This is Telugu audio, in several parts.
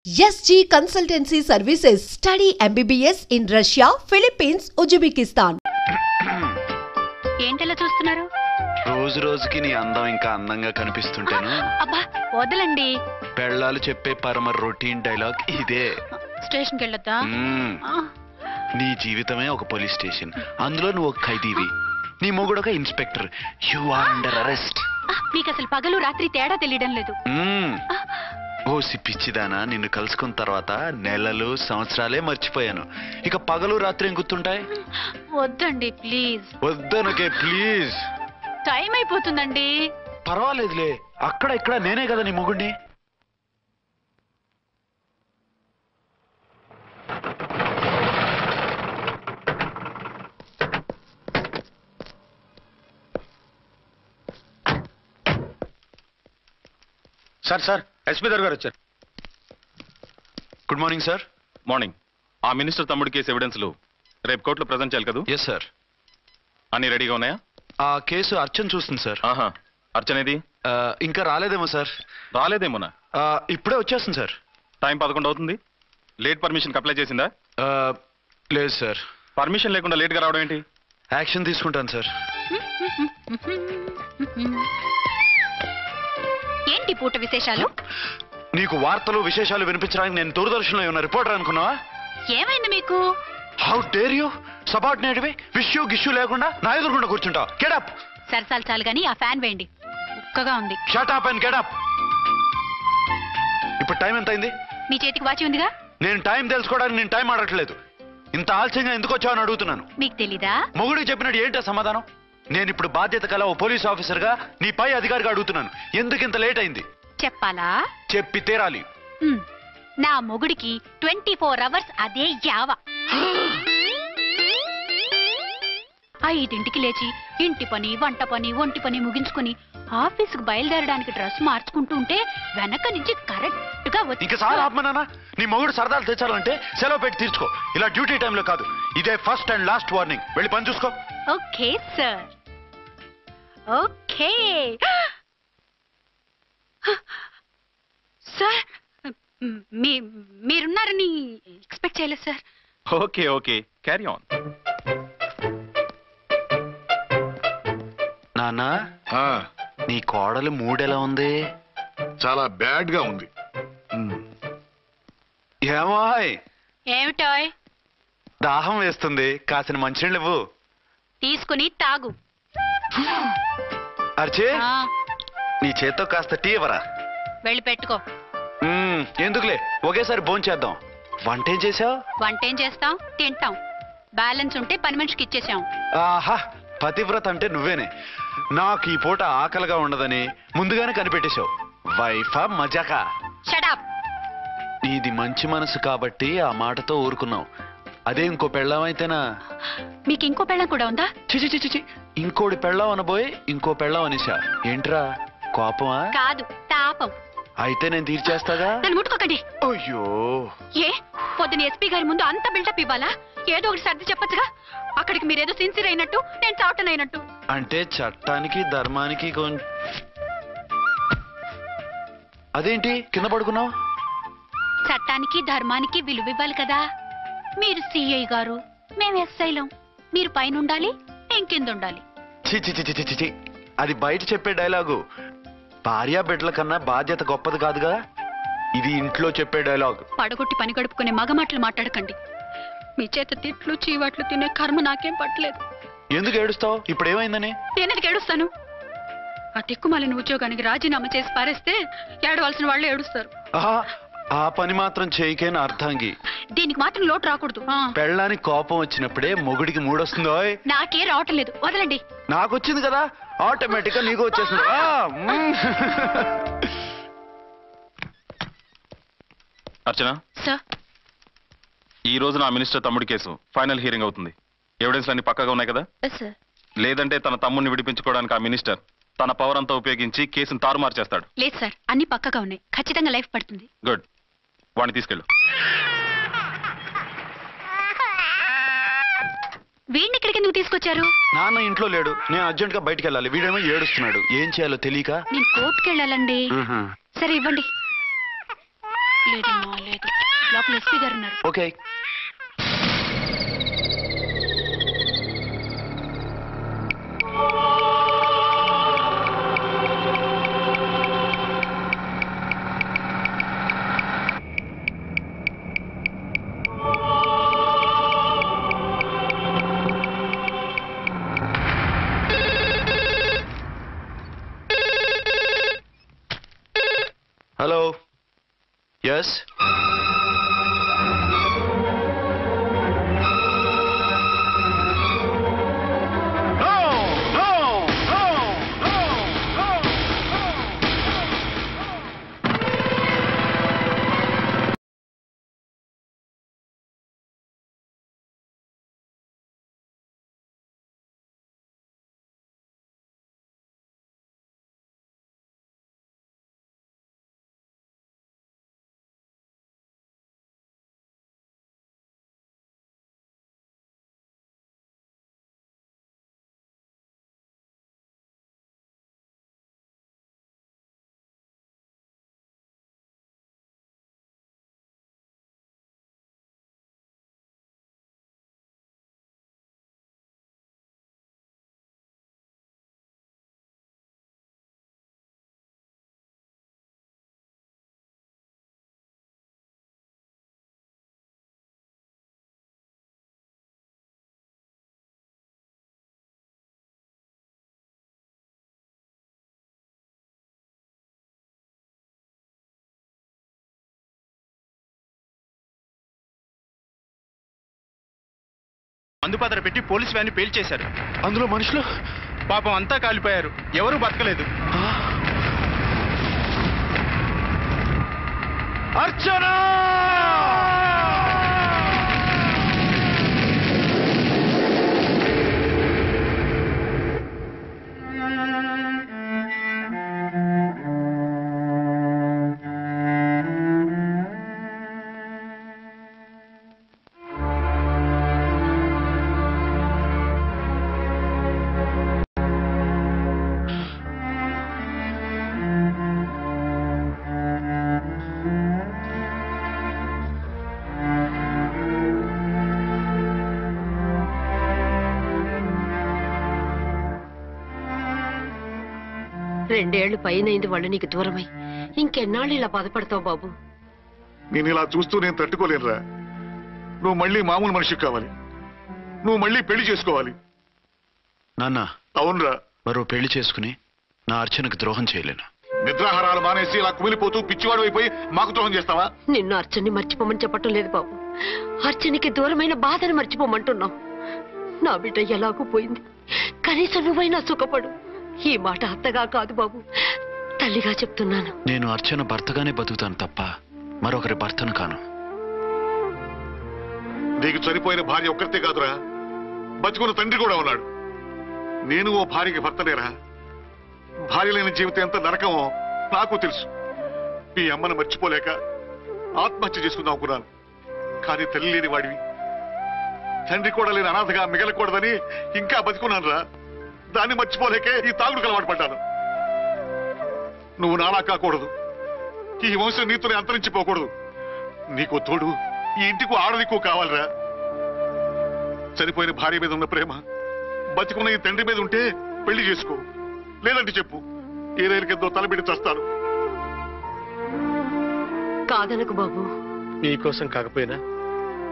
SG Consultancy Services. Study MBBS in Russia, Philippines, Uzbekistan. ఏంటలా చూస్తున్నారు? రోజు రోజుకి నీ అందం ఇంకా అందంగా కనిపిస్తుంటాను. అబ్బా వదలండి. పెళ్ళాలు చెప్పే పరమ రొటీన్ డైలాగ్ ఇదే. స్టేషన్కి వెళ్ళొద్దా? నీ జీవితమే ఒక పోలీస్ స్టేషన్, అందులో నువ్వు ఒక ఖైదీవి, నీ మొగుడు ఒక inspector. You are under arrest. మీకు అసలు పగలు రాత్రి తేడా తెలియడం లేదు. ఓ సిప్పిచ్చిదానా, నిన్ను కలుసుకున్న తర్వాత నెలలు సంవత్సరాలే మర్చిపోయాను. ఇక పగలు రాత్రి ఏం గుర్తుంటాయి? వద్దండి ప్లీజ్. వద్దనకే ప్లీజ్. టైం అయిపోతుందండి. పర్వాలేదులే, అక్కడ ఇక్కడ నేనే కదా నీ మొగుడిని. సార్ సార్ ఎస్పీ గారు వచ్చారు. Good morning sir. మార్నింగ్. ఆ మినిస్టర్ తమ్ముడి కేసు ఎవిడెన్స్లు రేపు కోర్టులో ప్రజెంట్ చేయాలి కదా? Yes sir. అన్ని రెడీగా ఉన్నాయా? ఆ కేసు అర్చన చూస్తుంది సార్. ఆహా, అర్చనేది? ఇంకా రాలేదేమో సార్. రాలేదేమోనా? ఇప్పుడే వచ్చేస్తుంది సార్. టైం 11 అవుతుంది. లేట్ పర్మిషన్ అప్లై చేసిందా? లేదు సార్. పర్మిషన్ లేకుండా లేట్గా రావడం ఏంటి? యాక్షన్ తీసుకుంటాను సార్. ఏంటి పూట విశేషాలు? నీకు వార్తలు విశేషాలు వినిపించడానికి నేను దూరదర్శన్లో ఉన్న రిపోర్టర్ అనుకున్నావా? ఏమైంది మీకు? How dare you? సబార్డినేట్వి విష్యూ గిష్యూ లేకుండా నా ఎదురుకుండా కూర్చుంటావు. Get up. సరసాలు చాలు గానీ ఆ ఫ్యాన్ వేయండి, ఉక్కగా ఉంది. Shut up and get up. ఇప్పుడు టైం ఎంత అయింది? మీ చేతికి వాచి ఉందిగా. నేను టైం తెలుసుకోవడానికి నేను టైం ఆడట్లేదు. ఇంత ఆలస్యంగా ఎందుకు వచ్చావని అడుగుతున్నాను. మీకు తెలీదా? మొగుడికి చెప్పినట్టు ఏంటో సమాధానం? నేను ఇప్పుడు బాధ్యత కల ఓ పోలీస్ ఆఫీసర్ గా నీ పై అధికారిగా అడుగుతున్నాను, ఎందుకు ఇంత లేట్ అయింది? చెప్పాలా? చెప్పి తీరాలి. నా మొగుడికి 24 అవర్స్ అదే యావ. 5ంటికి లేచి ఇంటి పని, వంట పని, ఒంటి పని ముగించుకుని ఆఫీసుకు బయలుదేరడానికి డ్రెస్ మార్చుకుంటూ ఉంటే వెనక నుంచి కరెక్ట్ గా వచ్చి. ఇంకా చాలా ఆత్మనానా, నీ మొగుడు సరదాలు తెచ్చాలంటే సెలవు పెట్టి తీర్చుకో. ఇలా డ్యూటీ టైంలో కాదు. ఇదే ఫస్ట్ అండ్ లాస్ట్ వార్నింగ్. వెళ్ళి పని చూసుకో. Okay sir. Okay sir. మీరున్నారని ఎక్స్పెక్ట్ చేయలేదు sir. Okay okay, carry on. నాన్నా, నీ కోడలు మూడెలా ఉంది? చాలా బ్యాడ్ గా ఉంది. ఏమాయ్? ఏమిటాయ్? దాహం వేస్తుంది, కాసిన మంచినీళ్ళు ఇవ్వు. తీసుకుని తాగు. అర్చే, నీ చేత్తో కాస్త టీ ఇవ్వరా? వెళ్ళి పెట్టుకో. ఎందుకులే, ఒకేసారి భోంచేద్దాం. వంటేం చేసావు? వంటేం చేస్తాం, తింటాం. బ్యాలెన్స్ ఉంటే పని మనిషికి ఇచ్చేసాం. ఆహా, పతివ్రత అంటే నువ్వేనే. నాకు ఈ పూట ఆకలిగా ఉండదని ముందుగానే కనిపెట్టేశావు. వైఫా మజాకా? Shut up. నీది మంచి మనసు కాబట్టి ఆ మాటతో ఊరుకున్నావు. అదే ఇంకో పెళ్ళాం అయితేనా? మీకు ఇంకో పెళ్ళం కూడా ఉందా? చిచి చిచి చి, ఇంకోటి పెళ్ళాం అనబోయి ఇంకో పెళ్ళాం అనేసా. ఏంట్రా కోపమా? కాదు, తాపం. అయితే నేను తీర్చేస్తాగా. నన్ను ముట్టుకోకండి. అయ్యో, ఏ పొద్దున ఎస్పీ గారి ముందు అంత బిల్డప్ ఇవ్వాలా? ఏదో ఒకటి సర్ది చెప్పచ్చుగా. అక్కడికి మీరేదో సిన్సియర్ అయినట్టు, నేను చావటం అయినట్టు. అంటే చట్టానికి ధర్మానికి అదేంటి కింద పడుకున్నావు? చట్టానికి ధర్మానికి విలువ ఇవ్వాలి కదా. మీరు సిఐ గారు, మేము ఎస్ఐలం. మీరు పైన ఉండాలి, నేను కింద ఉండాలి. చిచి చిచి చిచి చి, అది బయట చెప్పే డైలాగు. భార్యా బిడ్డల కన్నా బాధ్యత గొప్పది కాదుగా. ఇది ఇంట్లో చెప్పే డైలాగ్. పడగొట్టి పని గడుపుకునే మగమాటలు మాట్లాడకండి. మీ చేత తిట్లు చీవాట్లు తినే కర్మ నాకేం పట్టలేదు. ఎందుకు ఏడుస్తావు? ఇప్పుడు ఏమైందని? నేనెందుకు ఏడుస్తాను? ఆ తిక్కుమాలిన ఉద్యోగానికి రాజీనామా చేసి పారేస్తే ఏడవలసిన వాళ్ళే ఏడుస్తారు. ఆ పని మాత్రం చేయకేన అర్థంగి. దీనికి మాత్రం లోటు రాకూడదు. పెళ్ళానికి కోపం వచ్చినప్పుడే మొగుడికి మూడొస్తుందో? నాకే రావటం లేదు, వదలండి. నాకు వచ్చింది కదా, ఆటోమేటిక్ గా నీకు వచ్చేసింది. అర్చన సార్, ఈ రోజు నా మినిస్టర్ తమ్ముడి కేసు ఫైనల్ హియరింగ్ అవుతుంది. ఎవిడెన్స్ అన్ని పక్కగా ఉన్నాయి కదా? సార్. లేదంటే తన తమ్ముడిని విడిపించుకోవడానికి ఆ మినిస్టర్ తన పవర్ అంతా ఉపయోగించి కేసును తారుమారు చేస్తాడు. లేదు సార్, అన్ని పక్కగా ఉన్నాయి. ఖచ్చితంగా లైఫ్ పడుతుంది. గుడ్, వాడిని తీసుకెళ్ళు. వీడిని ఇక్కడికి ఎందుకు తీసుకొచ్చారు? నాన్న ఇంట్లో లేడు, నేను అర్జెంట్ గా బయటికి వెళ్ళాలి. వీడేమో ఏడుస్తున్నాడు, ఏం చేయాలో తెలియక. నేను కోర్టుకి వెళ్ళాలండి. సరే ఇవ్వండి. లేదమ్మా లేదు, లోపల ఎస్పీ గారు ఉన్నారు. ఓకే. హలో. ఎస్. మందుపాత్ర పెట్టి పోలీస్ వ్యాన్ పేల్చేశారు. అందులో మనుషులు పాపం అంతా కాలిపోయారు, ఎవరూ బతకలేదు. అర్చనా! రెండేళ్లు పైనైంది వాళ్ళు నీకు దూరమై. ఇంకెన్నాళ్ళు ఇలా బాధపడతావు బాబు? నేను ఇలా చూస్తూ నేను తట్టుకోలేనురా. నువ్వు మళ్ళీ మామూలు మనిషికి కావాలి. నువ్వు మళ్ళీ పెళ్లి చేసుకోవాలి. నాన్న. అవునరా. మరో పెళ్లి చేసుకుని నా అర్చనకు ద్రోహం చేయలేను. నిద్రాహారాలు మానేసి ఇలా కుమిలిపోతూ పిచ్చివాడు అయిపోయి మాకు ద్రోహం చేస్తావా? నిన్ను అర్చన్ని మర్చిపోమని చెప్పటం లేదు బాబు. అర్చనికి దూరమైన బాధను మర్చిపోమంటున్నావు. నా బిడ్డ ఎలాగూ పోయింది, కనీసం నువ్వైనా సుఖపడు. ఈ మాట అత్తగా కాదు బాబు, తల్లిగా చెప్తున్నాను. నేను అర్చన భర్తగానే బతుకుతాను తప్ప మరొకరి భర్తను కాను. నీకు చనిపోయిన భార్య ఒక్కరితే కాదురా, బతుకున్న తండ్రి కూడా ఉన్నాడు. నేను ఓ భార్యకి భర్తలేరా. భార్య లేని జీవితం ఎంత నరకమో నాకు తెలుసు. మీ అమ్మను మర్చిపోలేక ఆత్మహత్య చేసుకుందాం అనుకున్నాను. కానీ తల్లి లేని వాడివి, తండ్రి కూడా లేని అనాథగా మిగలకూడదని ఇంకా బతుకున్నాను రా. దాన్ని మర్చిపోలేకే ఈ తాగుడుకు అలవాటు పడ్డాను. నువ్వు నాలా కాకూడదు, ఈ వంశం నీతోనే అంతరించిపోకూడదు. నీకు తోడు ఈ ఇంటికి ఆడదికు కావాలిరా. చనిపోయిన భార్య మీద ఉన్న ప్రేమ బతికున్న ఈ తండ్రి మీద ఉంటే పెళ్లి చేసుకో. లేదంటే చెప్పు, ఏ రైలు కిందో తలబెట్టి చస్తాను. కాదనకు బాబు. మీకోసం కాకపోయినా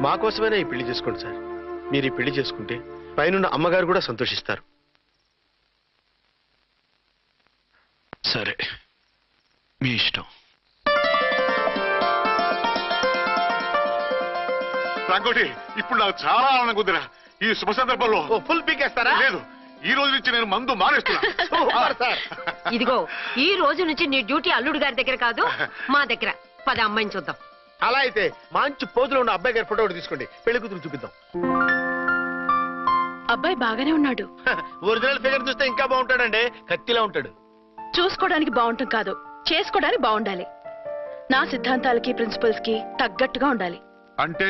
మా కోసమైనా ఈ పెళ్లి చేసుకోండి సార్. మీరు ఈ పెళ్లి చేసుకుంటే పైనున్న అమ్మగారు కూడా సంతోషిస్తారు. సరే, మీ ఇష్టం. రంగోటి, ఇప్పుడు నాకు చాలా ఆనందంగా ఉందిరా. ఈ శుభ సందర్భంలో ఫుల్ పీకేస్తారా? లేదు, ఈ రోజు నుంచి నేను మందు మానేస్తున్నా. ఇదిగో, ఈ రోజు నుంచి నీ డ్యూటీ అల్లుడు గారి దగ్గర కాదు, మా దగ్గర. పద అమ్మాయిని చూద్దాం. అలా అయితే మంచి పోజులో ఉన్న అబ్బాయి గారి ఫోటో ఒకటి తీసుకోండి, పెళ్లి కూతురు చూపిద్దాం. అబ్బాయి బాగానే ఉన్నాడు. ఒరిజినల్ ఫిగర్ చూస్తే ఇంకా బాగుంటాడండి, కత్తిలా ఉంటాడు. చూసుకోవడానికి బాగుంటుంది కాదు, చేసుకోవడానికి బాగుండాలి. నా సిద్ధాంతాలకి ప్రిన్సిపల్స్ కి తగ్గట్టుగా ఉండాలి. అంటే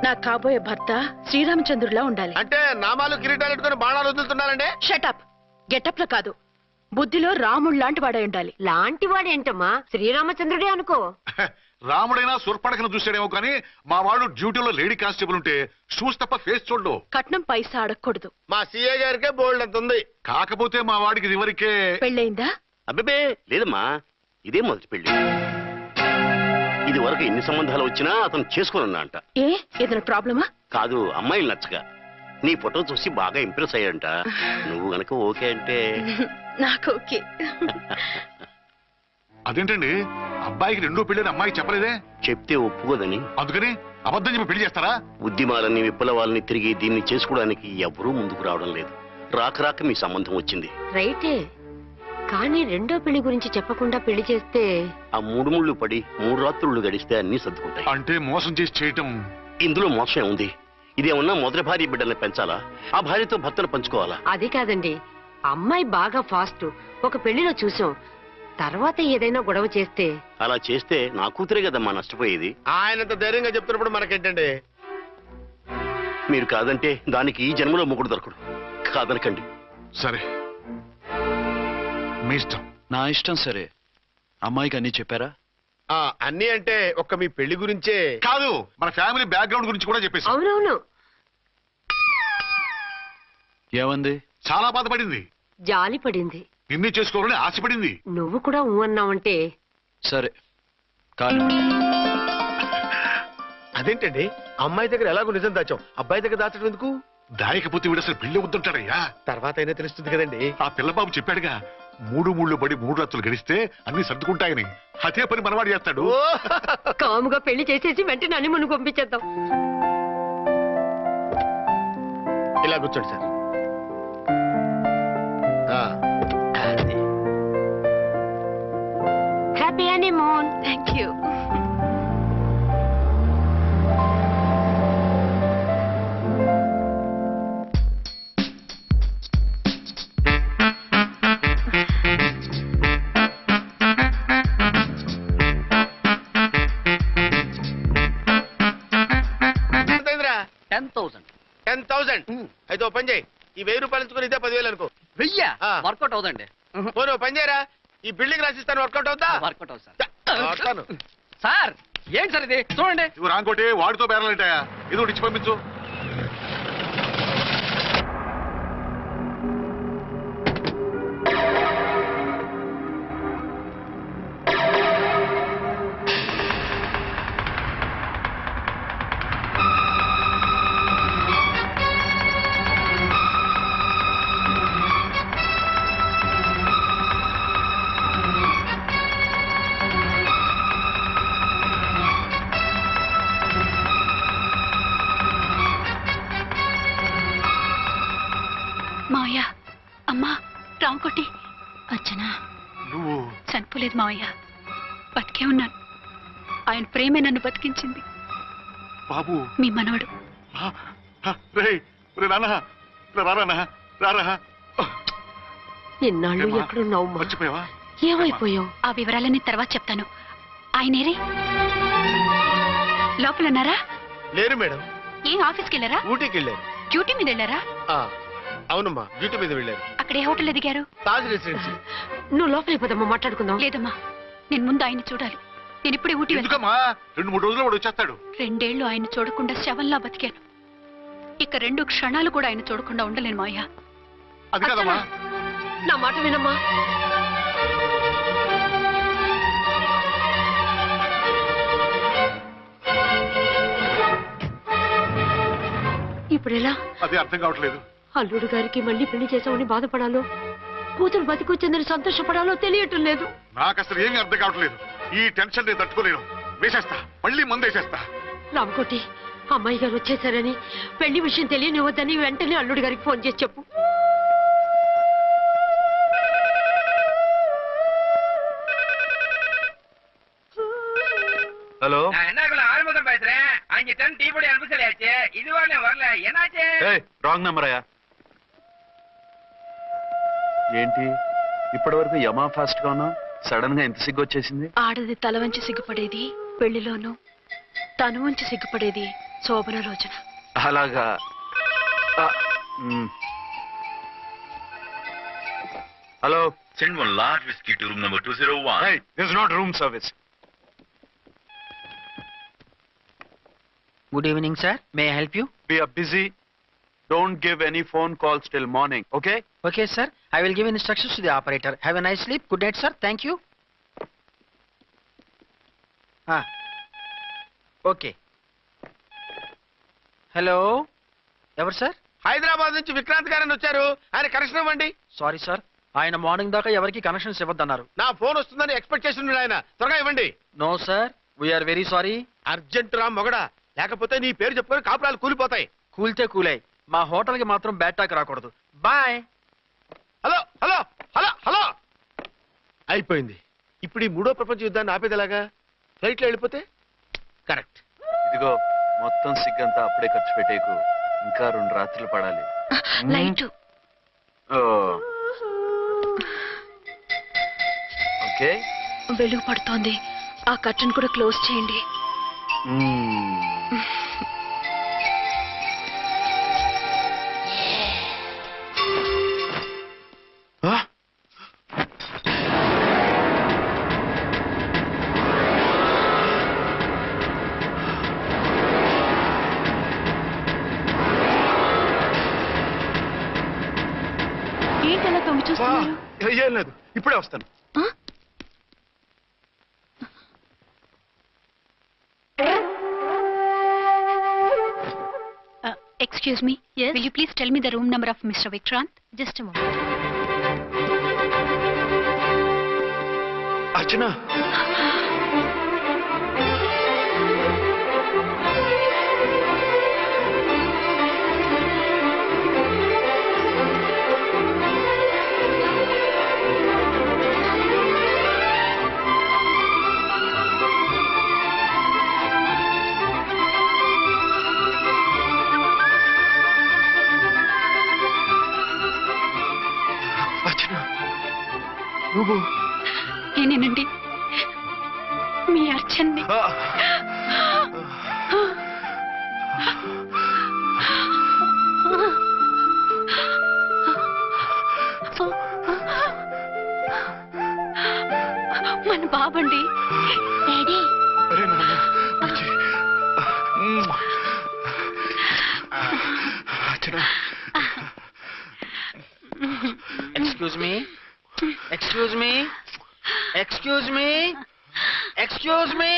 నా కాబోయే భర్త శ్రీరామచంద్రుడిలా ఉండాలి. అంటే నామాలు కిరీటాలు పెట్టుకుని బాణాలు వదులుతున్నారండి. షటప్. గెటప్ లో కాదు, బుద్ధిలో రాముడు లాంటి వాడై ఉండాలి. లాంటి వాడేంటమ్మా, శ్రీరామచంద్రుడే అనుకో. రాముడైనా సుర్పడకను చూసాడేమో కానీ మా వాడు డ్యూటీలో లేడీ కానిస్టేబుల్ ఉంటే షూస్ తప్ప ఫేస్ చూడడు. కట్నం పైసా అడగకూడదు. మా సీఏ గారికే బోల్డ్ అంత ఉంది. కాకపోతే మా వాడికి ఇదివరకే పెళ్ళయిందా? అబ్బే లేదమ్మా, ఇదే మొదటి పెళ్లి. ఇది వరకు ఎన్ని సంబంధాలు వచ్చినా అతను చేసుకున్నా అంట. ఏ ఏదైనా ప్రాబ్లమా? కాదు, అమ్మాయిలు నచ్చగా నీ ఫోటో చూసి బాగా ఇంప్రెస్ అయ్యాడంట. నువ్వు గనక ఓకే అంటే నాకు ఓకే. అదేంటండి అబ్బాయికి రెండో పెళ్ళని అమ్మాయికి చెప్పలేదే? చెప్తే ఒప్పుకోదని. అందుకని అబద్ధం చెప్పి పెళ్లి చేస్తారా? ఉద్యమాలని విప్లవాలని తిరిగి దీన్ని చేసుకోవడానికి ఎవరూ ముందుకు రావడం లేదు. రాక రాక మీ సంబంధం వచ్చింది. రైటే, కానీ రెండో పెళ్లి గురించి చెప్పకుండా పెళ్లి చేస్తే ఆ 3 ముళ్ళు పడి 3 రాత్రులు గడిస్తే అన్ని సర్దుకుంటాయి. అంటే మోసం చేసి చేయటం. ఇందులో మోసం ఉంది. ఇదేమన్నా మొదటి భార్య బిడ్డల్ని పెంచాలా? ఆ భార్యతో భర్తను పంచుకోవాలా? అది కాదండి, అమ్మాయి బాగా ఫాస్ట్. ఒక పెళ్లిలో చూసాం, తర్వాత ఏదైనా గొడవ చేస్తే. అలా చేస్తే నా కూతురే కదమ్మా నష్టపోయేది. ఆయనంత ధైర్యంగా చెప్తున్నప్పుడు మనకేంటండి? మీరు కాదంటే దానికి ఈ జన్మలో మొగుడు దొరకడు. కాదనకండి. సరే మీ ఇష్టం. నా ఇష్టం. సరే, అమ్మాయికి అన్ని చెప్పారా? అన్ని అంటే ఒక్క మీ పెళ్లి గురించే కాదు, మన ఫ్యామిలీ బ్యాక్గ్రౌండ్ గురించి కూడా చెప్పేసి. అవునవును. ఏమంది? చాలా బాధపడింది, జాలి పడింది, నిన్నే చేసుకోవాలని ఆశపడింది. నువ్వు కూడా ఊ అన్నావంటే. సరే కానీ అదేంటండి, అమ్మాయి దగ్గర ఎలాగో నిజం దాచాం, అబ్బాయి దగ్గర దాచడం ఎందుకు? దాయకపోతే వీడు అసలు పెళ్లి వద్దుంటాడయ్యా. తర్వాత అయినా తెలుస్తుంది కదండి. ఆ పిల్లబాబు చెప్పాడుగా, 3 ముళ్ళు పడి 3 రాత్రులు గడిస్తే అన్ని సర్దుకుంటాయని. అదే పని మనవాడు చేస్తాడు. కాముగా పెళ్లి చేసేసి వెంటనే అని మనం పంపించేద్దాం. ఇలా కూర్చోండి sir. Happy honeymoon. Thank you. అయితే ఓ పని చేయి, ఈ 1000 రూపాయలు ఇచ్చుకుని ఇదే 10,000 అనుకో. 1000 వర్కౌట్ అవుదండి. పోను పని చేయరా, ఈ బిల్డింగ్ రాసిస్తాను. వర్కౌట్ అవుతా? వర్కౌట్ అవుతుంది సార్. సార్ ఏంటి సార్ ఇది? చూడండి. ఇవి రాంకోటి వాడితో బేరాలంటాయా? ఇది ఒకటి ఇచ్చి పంపించు. మావయ్య, అమ్మా, రాంకోటి. అచ్చనా, నువ్వు చనిపోలేదు మావయ్య, బతికే ఉన్నాను. ఆయన ప్రేమే నన్ను బతికించింది. బాబు మీ మనవడు. ఇన్నాళ్ళు ఎక్కడున్నావు? మర్చిపోయావా? ఏమైపోయావు? ఆ వివరాలన్నీ తర్వాత చెప్తాను. ఆయనేరే లోపలన్నారా? లేరు మేడం. ఏం ఆఫీస్కి వెళ్ళారా? ఊటీకి వెళ్ళారు. డ్యూటీ మీద వెళ్ళారా? అవునమ్మా, డ్యూటీ మీద వెళ్ళారు. అక్కడ ఏ హోటల్ ఎదిగారు? తాజ్ రెసిడెన్సీ. నువ్వు లోపలికి పోదమ్మా, మాట్లాడుకుందాం. లేదమ్మా, నేను ముందు ఆయన చూడాలి. నేను ఇప్పుడే ఊటీ వెళ్తాను. ఎందుకమ్మా? 2-3 రోజుల్లో వాడు వచ్చేస్తాడు. 2 ఏళ్లు ఆయన చూడకుండా శవంలా బతికాను. ఇక 2 క్షణాలు కూడా ఆయన చూడకుండా ఉండలేను మావయ్య. అది కాదమ్మా. నా మాట వినమ్మా. ఇప్పుడెలా? అది అర్థం కావట్లేదు. అల్లుడు గారికి మళ్ళీ పెళ్లి చేసామని బాధపడాలో, కూతురు బతికొచ్చిందని సంతోషపడాలో తెలియటం లేదు. నాకు అసలు ఏమీ అర్థం కావట్లేదు. ఈ టెన్షన్ నేను తట్టుకోలేను. వేసేస్తా, మళ్ళీ మందేసేస్తా. రామకోటి, అమ్మాయి గారు వచ్చేసారని, పెళ్లి విషయం తెలియనివ్వద్దని వెంటనే అల్లుడు గారికి ఫోన్ చేసి చెప్పు. ஹலோ, ஆறுமுகம் பேசுறேன். 5 டன் டீ பொடி அனுப்ப சொல்லியாச்சு. இதுவரை வரல, என்னாச்சு? రాంగ్ నెంబర్ అయ్యా. ఏంటి ఇప్పటి వరకు యమా ఫాస్ట్ గా ఉన్నావు, సడన్ గా ఎంత సిగ్గు వచ్చేసింది? ఆడది తల వంచి సిగ్గుపడేది పెళ్లిలోనూ, తను వంచి సిగ్గుపడేది శోభన రోజున. అలాగా. Hello, Send 1 large whiskey to room number 201. hey, this is not room service. Good evening sir, may I help you? We are busy. Don't give any phone calls till morning, okay? Okay sir, I will give instructions to the operator. Have a nice sleep. Good night sir, thank you. Okay. Hello, ఎవరు సార్? హైదరాబాద్ నుంచి విక్రాంత్ గారని వచ్చారు, ఆయన కనెక్షన్ ఇవ్వండి. సారీ సార్, ఆయన మార్నింగ్ దాకా ఎవరికి కనెక్షన్స్ ఇవ్వద్దన్నారు. నా ఫోన్ వస్తుందని ఎక్స్పెక్ట్ చేసి ఉన్నాడు ఆయన. త్వరగా ఇవ్వండి. No sir, we are very sorry. Urgent రా మొగడా, లేకపోతే నీ పేరు చెప్పుకొని కాపురాలు కూలిపోతాయి. కూల్తే కూలాయి, మా హోటల్ కి మాత్రం బ్యాడ్ టాక్ రాకూడదు. Bye. Hello hello hello hello. అయిపోయింది. ఇప్పుడు ఈ మూడో ప్రపంచ యుద్ధాన్ని ఆపేది ఎలాగా? ఫ్లైట్ లో వెళ్ళిపోతే కరెక్ట్. ఇదిగో మొత్తం సిగ్గంతా అప్పుడే ఖర్చు పెట్టేకు, ఇంకా 2 రాత్రులు పడాలి. లైట్ ఓకే, వెలుగు పడుతోంది, ఆ కర్టన్ కూడా క్లోజ్ చేయండి. ఏంటలా తొంగి చూస్తున్నారు? ఏం లేదు, ఇప్పుడే వస్తాను. Excuse me. Yes. Will you please tell me the room number of Mr. Vikrant? Just a moment. Archana, నువ్వు నేనేనండి, మీ అర్చన్ని. మన బాబండి. Daddy. Excuse me, excuse me, excuse me, excuse me.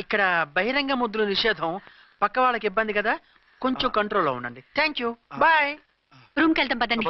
ఇక్కడ బహిరంగ ముద్దుల నిషేధం, పక్క వాళ్ళకి ఇబ్బంది కదా, కొంచెం కంట్రోల్లో ఉండండి. Thank you, bye. రూమ్కి వెళ్తాం పదండి.